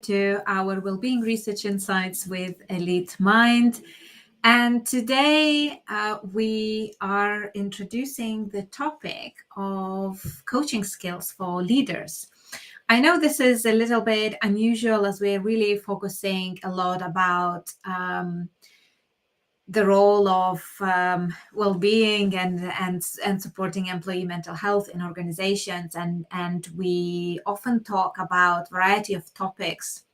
to our Wellbeing Research Insights with Elite Mind. And today we are introducing the topic of coaching skills for leaders. I know this is a little bit unusual as we're really focusing a lot about the role of well-being and supporting employee mental health in organizations, and we often talk about variety of topics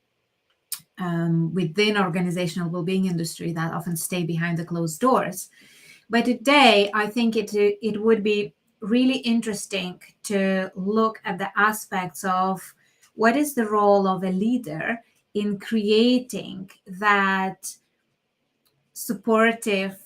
within organizational well-being industry that often stay behind the closed doors. But today, I think it would be really interesting to look at the aspects of what is the role of a leader in creating that supportive,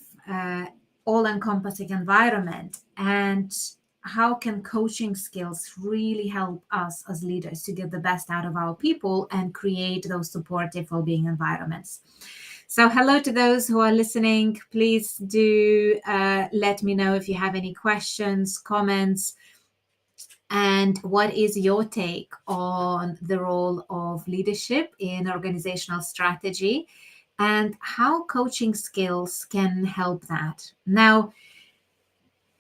all-encompassing environment, and how can coaching skills really help us as leaders to get the best out of our people and create those supportive well-being environments. So hello to those who are listening. Please do let me know if you have any questions, comments, and what is your take on the role of leadership in organizational strategy and how coaching skills can help that. Now,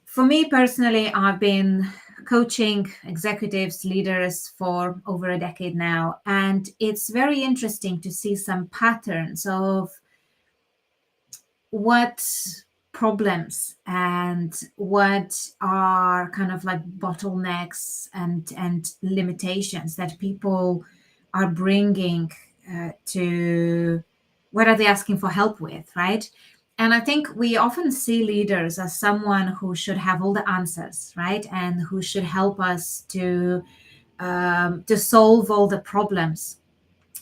for me personally, I've been coaching executives, leaders for over a decade now, and it's very interesting to see some patterns of what problems and what are kind of like bottlenecks and limitations that people are bringing to what are they asking for help with, right? And I think we often see leaders as someone who should have all the answers, right, and who should help us to solve all the problems,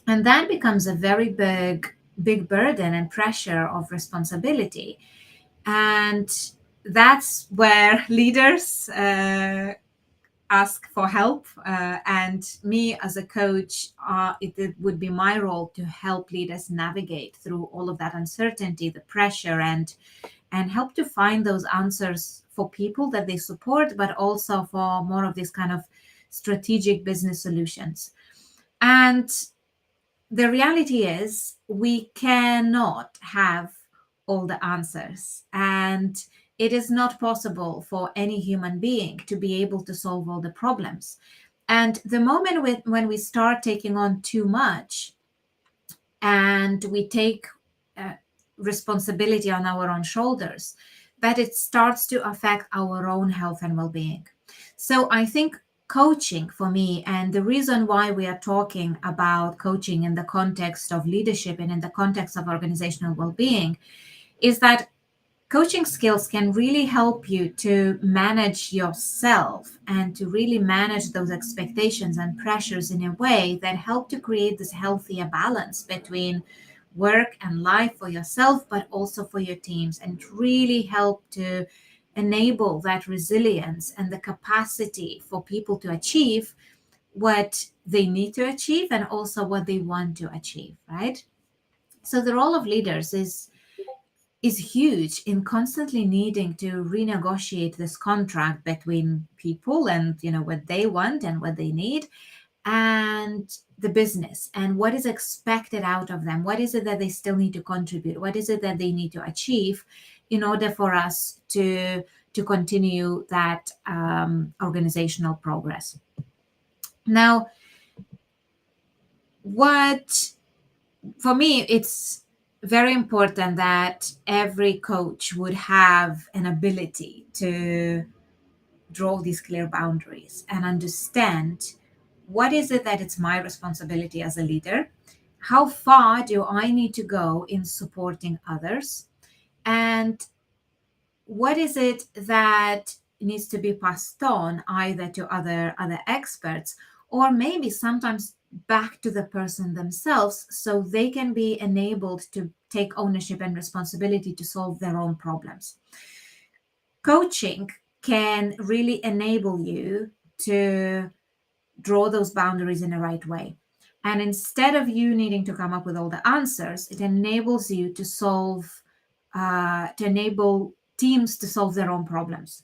and that becomes a very big burden and pressure of responsibility. And that's where leaders ask for help. And me as a coach, it would be my role to help leaders navigate through all of that uncertainty, the pressure, and help to find those answers for people that they support, but also for more of these kind of strategic business solutions. And the reality is we cannot have all the answers, and it is not possible for any human being to be able to solve all the problems. And the moment when we start taking on too much and we take uh, responsibility on our own shoulders, that it starts to affect our own health and well-being. So I think coaching for me, and the reason why we are talking about coaching in the context of leadership and in the context of organizational well-being, is that coaching skills can really help you to manage yourself and to really manage those expectations and pressures in a way that help to create this healthier balance between work and life for yourself, but also for your teams, and really help to enable that resilience and the capacity for people to achieve what they need to achieve and also what they want to achieve, right? So the role of leaders is huge in constantly needing to renegotiate this contract between people and what they want and what they need, and the business, and what is expected out of them. What is it that they still need to contribute? What is it that they need to achieve in order for us to continue that organizational progress? Now, what for me, it's very important that every coach would have an ability to draw these clear boundaries and understand what is it that it's my responsibility as a leader, how far do I need to go in supporting others, and what is it that needs to be passed on either to other experts, or maybe sometimes back to the person themselves, so they can be enabled to take ownership and responsibility to solve their own problems. Coaching can really enable you to draw those boundaries in the right way. And instead of you needing to come up with all the answers, it enables you to enable teams to solve their own problems.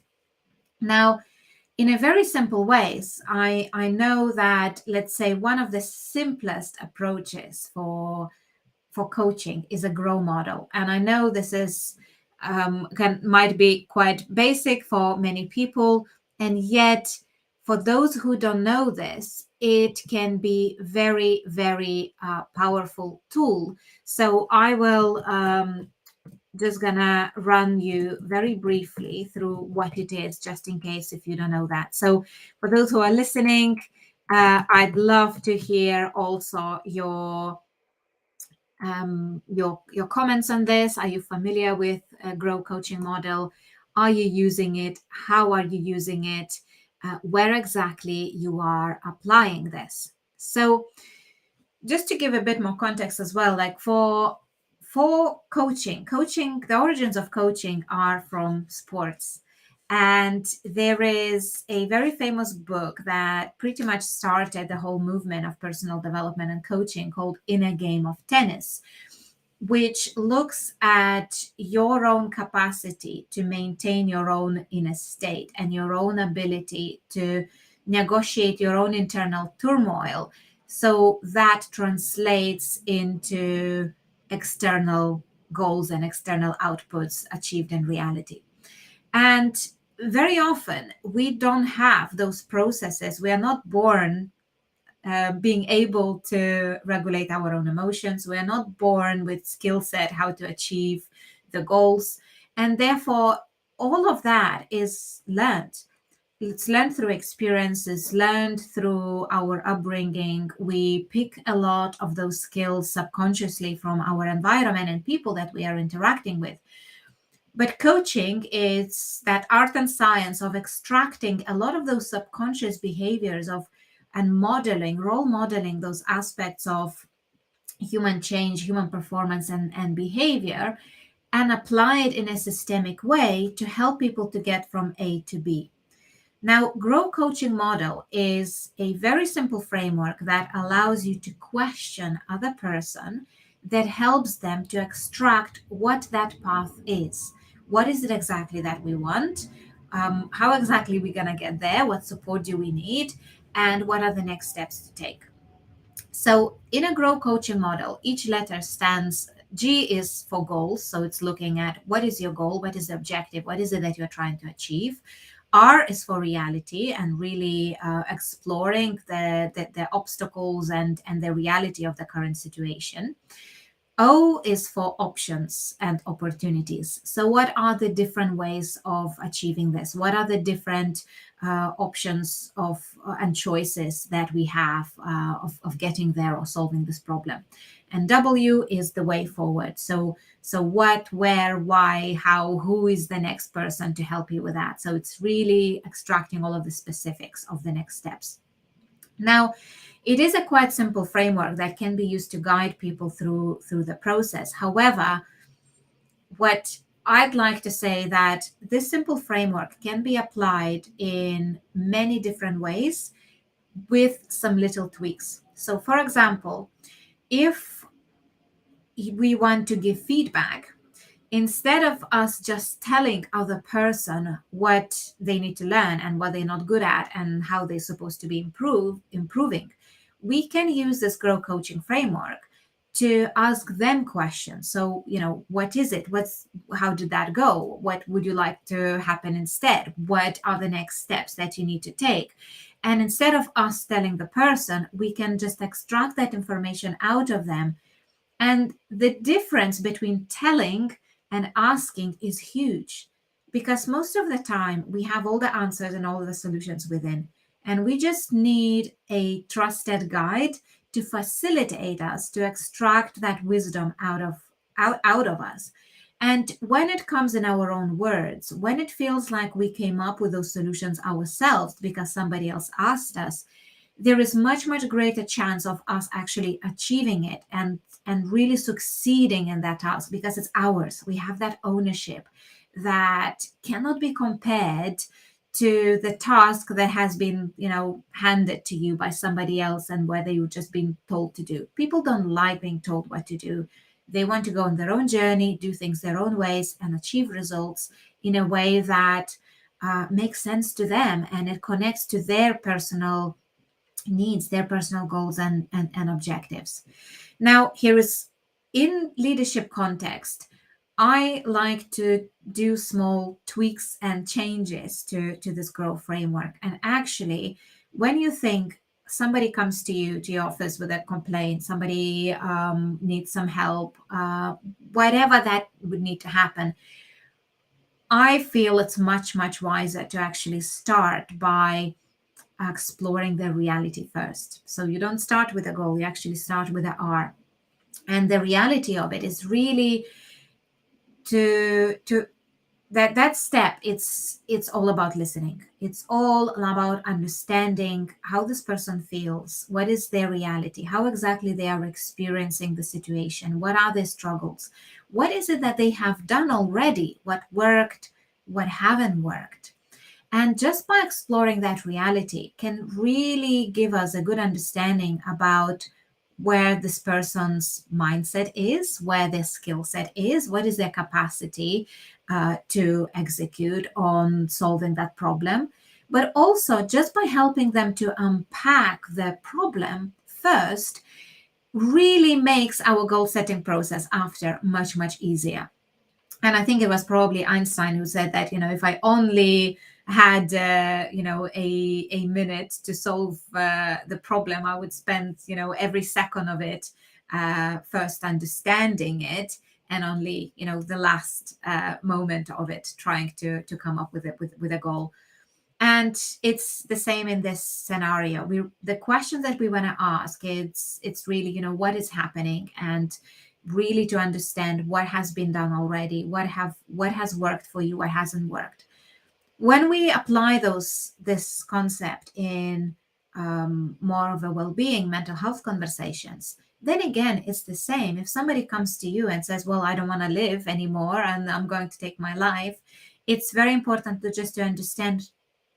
Now, in a very simple ways, I know that, let's say, one of the simplest approaches for coaching is a grow model. And I know this is might be quite basic for many people, and yet for those who don't know this, it can be very, very powerful tool. So I will just gonna run you very briefly through what it is, just in case if you don't know that. So for those who are listening, I'd love to hear also your comments on this. Are you familiar with a grow coaching model? Are you using it? How are you using it? Where exactly you are applying this? So just to give a bit more context as well, like for coaching, the origins of coaching are from sports. And there is a very famous book that pretty much started the whole movement of personal development and coaching called In a Game of Tennis, which looks at your own capacity to maintain your own inner state and your own ability to negotiate your own internal turmoil. So that translates into external goals and external outputs achieved in reality. And very often we don't have those processes. We are not born being able to regulate our own emotions. We are not born with skill set how to achieve the goals, and therefore all of that is learned. It's learned through experiences, learned through our upbringing. We pick a lot of those skills subconsciously from our environment and people that we are interacting with. But coaching is that art and science of extracting a lot of those subconscious behaviors of and modeling, role modeling those aspects of human change, human performance, and behavior, and apply it in a systemic way to help people to get from A to B. Now, Grow Coaching Model is a very simple framework that allows you to question other person, that helps them to extract what that path is. What is it exactly that we want? How exactly we're going to get there? What support do we need? And what are the next steps to take? So in a Grow Coaching Model, each letter stands. G is for goals. So it's looking at what is your goal? What is the objective? What is it that you're trying to achieve? R is for reality and really exploring the obstacles and the reality of the current situation. O is for options and opportunities. So, what are the different ways of achieving this? What are the different options of and choices that we have of getting there or solving this problem? And W is the way forward. So what, where, why, how, who is the next person to help you with that? So it's really extracting all of the specifics of the next steps. Now, it is a quite simple framework that can be used to guide people through the process. However, what I'd like to say that this simple framework can be applied in many different ways with some little tweaks. So, for example, if we want to give feedback, instead of us just telling other person what they need to learn and what they're not good at and how they're supposed to be improving, we can use this Grow Coaching framework to ask them questions. So, what is it? How did that go? What would you like to happen instead? What are the next steps that you need to take? And instead of us telling the person, we can just extract that information out of them. And the difference between telling and asking is huge, because most of the time we have all the answers and all the solutions within, and we just need a trusted guide to facilitate us to extract that wisdom out of us. And when it comes in our own words, when it feels like we came up with those solutions ourselves because somebody else asked us, there is much greater chance of us actually achieving it and really succeeding in that task, because it's ours. We have that ownership that cannot be compared to the task that has been handed to you by somebody else, and whether you've just been told to do. People don't like being told what to do. They want to go on their own journey, do things their own ways, and achieve results in a way that makes sense to them and it connects to their personal needs, their personal goals and objectives. Now, here is in leadership context, I like to do small tweaks and changes to this growth framework. And actually, when you think somebody comes to you to your office with a complaint, somebody needs some help, whatever that would need to happen, I feel it's much, much wiser to actually start by exploring the reality first. So you don't start with a goal, you actually start with an R. And the reality of it is really to that step, it's all about listening. It's all about understanding how this person feels, what is their reality, how exactly they are experiencing the situation, what are their struggles, what is it that they have done already, what worked, what haven't worked. And just by exploring that reality can really give us a good understanding about where this person's mindset is, where their skill set is, what is their capacity to execute on solving that problem. But also, just by helping them to unpack the problem first, really makes our goal setting process after much, much easier. And I think it was probably Einstein who said that, if I only had, a minute to solve the problem, I would spend, every second of it first understanding it, and only, the last moment of it trying to come up with it with a goal. And it's the same in this scenario. The question that we want to ask, it's really, what is happening, and really to understand what has been done already, what has worked for you, what hasn't worked. When we apply this concept in more of a well-being, mental health conversations, then again, it's the same. If somebody comes to you and says, well, I don't want to live anymore and I'm going to take my life, it's very important to just to understand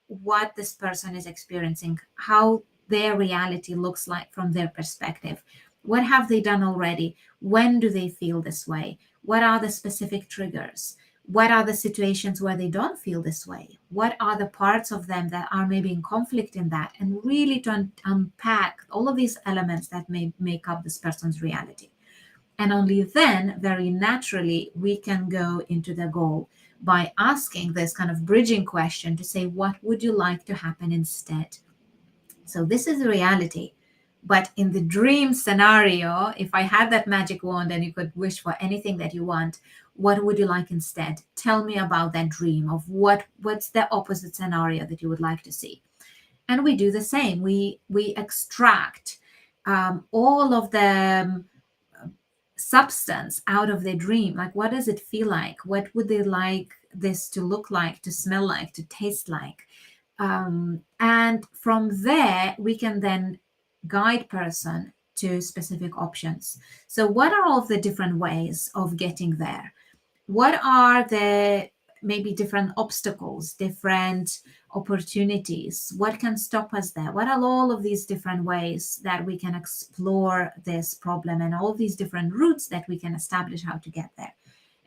what this person is experiencing, how their reality looks like from their perspective. What have they done already? When do they feel this way? What are the specific triggers? What are the situations where they don't feel this way? What are the parts of them that are maybe in conflict in that? And really to unpack all of these elements that may make up this person's reality. And only then, very naturally, we can go into the goal by asking this kind of bridging question to say, what would you like to happen instead? So this is the reality. But in the dream scenario, if I had that magic wand and you could wish for anything that you want, what would you like instead? Tell me about that dream of what's the opposite scenario that you would like to see. And we do the same. We extract all of the substance out of their dream. Like, what does it feel like? What would they like this to look like, to smell like, to taste like? And from there, we can then guide person to specific options. So what are all of the different ways of getting there? What are the maybe different obstacles, different opportunities? What can stop us there? What are all of these different ways that we can explore this problem, and all these different routes that we can establish how to get there?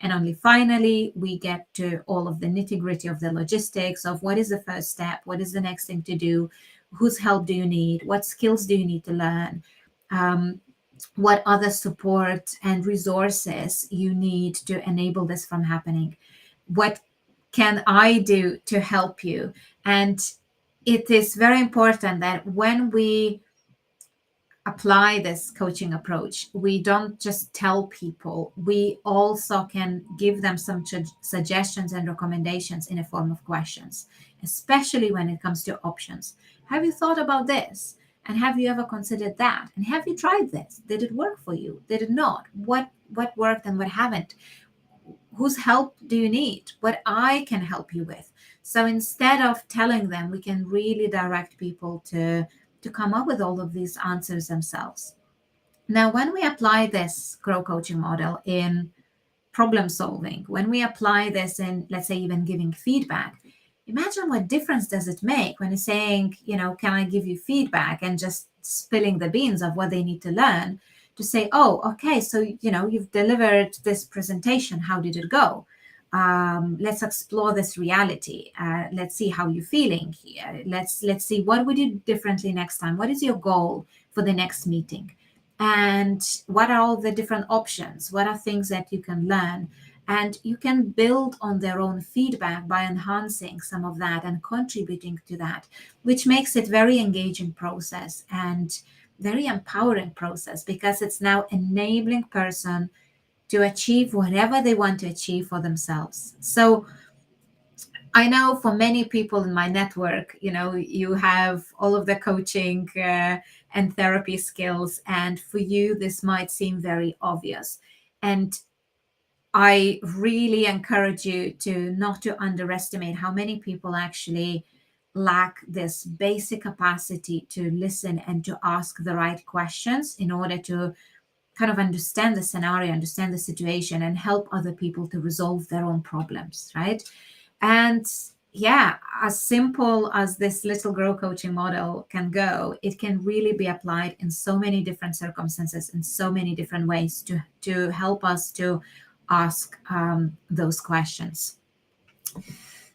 And only finally, we get to all of the nitty gritty of the logistics of what is the first step, what is the next thing to do, whose help do you need, what skills do you need to learn, what other support and resources you need to enable this from happening. What can I do to help you? And it is very important that when we apply this coaching approach, we don't just tell people, we also can give them some suggestions and recommendations in a form of questions, especially when it comes to options. Have you thought about this? And have you ever considered that? And have you tried this? Did it work for you? Did it not? What worked and what haven't? Whose help do you need? What I can help you with? So instead of telling them, we can really direct people to come up with all of these answers themselves. Now, when we apply this grow coaching model in problem solving, when we apply this in, let's say, even giving feedback, imagine what difference does it make when you're saying, can I give you feedback, and just spilling the beans of what they need to learn, to say, oh, okay, so, you've delivered this presentation. How did it go? let's explore this reality. Let's see how you're feeling. Let's see what would you do differently next time. What is your goal for the next meeting? And what are all the different options? What are things that you can learn? And you can build on their own feedback by enhancing some of that and contributing to that, which makes it very engaging process and very empowering process, because it's now enabling person to achieve whatever they want to achieve for themselves. So I know for many people in my network, you have all of the coaching and therapy skills, and for you, this might seem very obvious. And I really encourage you to not to underestimate how many people actually lack this basic capacity to listen and to ask the right questions in order to kind of understand the scenario, understand the situation, and help other people to resolve their own problems, right? And yeah, as simple as this little grow coaching model can go, it can really be applied in so many different circumstances, in so many different ways to help us to ask those questions.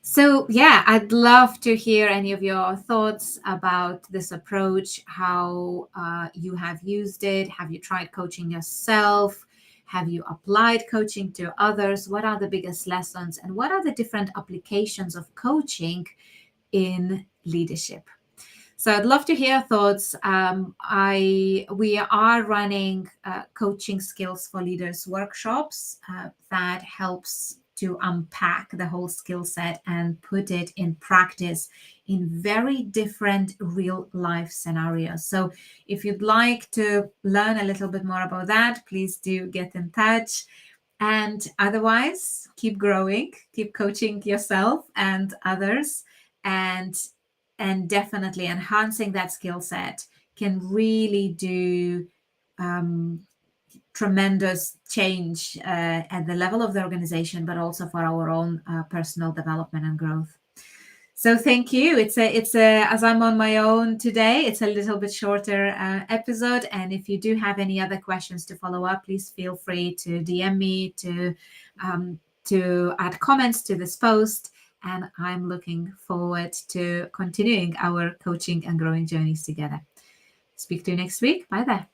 So yeah, I'd love to hear any of your thoughts about this approach, how you have used it. Have you tried coaching yourself? Have you applied coaching to others? What are the biggest lessons? And what are the different applications of coaching in leadership? So I'd love to hear thoughts. We are running coaching skills for leaders workshops that helps to unpack the whole skill set and put it in practice in very different real life scenarios. So if you'd like to learn a little bit more about that, please do get in touch. And otherwise, keep growing, keep coaching yourself and others, and definitely enhancing that skill set can really do tremendous change at the level of the organization, but also for our own personal development and growth. So thank you. It's a as I'm on my own today, it's a little bit shorter episode. And if you do have any other questions to follow up, please feel free to DM me, to add comments to this post. And I'm looking forward to continuing our coaching and growing journeys together. Speak to you next week. Bye there.